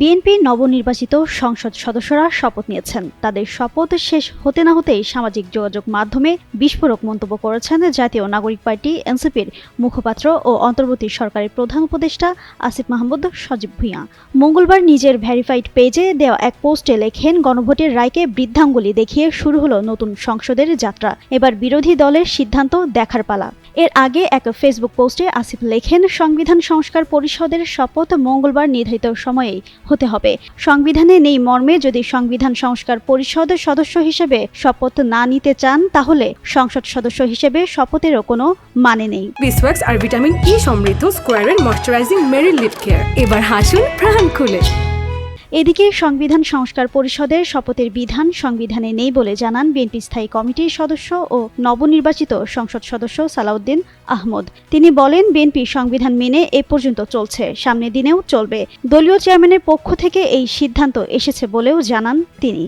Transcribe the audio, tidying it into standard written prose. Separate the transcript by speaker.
Speaker 1: BNP নবনির্বাচিত সংসদ সদস্যরা শপথ নিয়েছেন। তাদের শপথ শেষ হতে না হতেই সামাজিক যোগাযোগ মাধ্যমে বিস্ফোরক মন্তব্য করেছেন জাতীয় নাগরিক পার্টি এনসিপির মুখপাত্র ও অন্তর্বর্তী সরকারের প্রধান উপদেষ্টা আসিফ মাহমুদ সজীব ভুঁইয়া। মঙ্গলবার নিজের ভেরিফাইড পেজে দেওয়া এক পোস্টে লেখেন, গণভোটের রায়কে বৃদ্ধাঙ্গুলি দেখিয়ে শুরু হলো নতুন সংসদের যাত্রা। এবার বিরোধী দলের সিদ্ধান্ত দেখার পালা। এর আগে এক ফেসবুক পোস্টে আসিফ লেখেন, সংবিধান সংস্কার পরিষদের শপথ মঙ্গলবার নির্ধারিত সময়েই হতে হবে। সংবিধানে নেই মর্মে যদি সংবিধান সংস্কার পরিষদ সদস্য হিসেবে শপথ না নিতে চান, তাহলে সংসদ সদস্য হিসেবে শপথেরও কোনো মানে নেই।
Speaker 2: বিসওয়াক্স আর ভিটামিন ই সমৃদ্ধ স্কোয়ারের ময়শ্চারাইজিং মেরি লিপ কেয়ার, এবার হাসুন প্রাণ খুলে।
Speaker 1: এদিকে সংবিধান সংস্কার পরিষদের শপথের বিধান সংবিধানে নেই বলে জানান বিএনপি স্থায়ী কমিটির সদস্য ও নবনির্বাচিত সংসদ সদস্য সালাউদ্দিন আহমদ। তিনি বলেন, বিএনপি সংবিধান মেনে এ পর্যন্ত চলছে, সামনের দিনেও চলবে। দলীয় চেয়ারম্যানের পক্ষ থেকে এই সিদ্ধান্ত এসেছে বলেও জানান তিনি।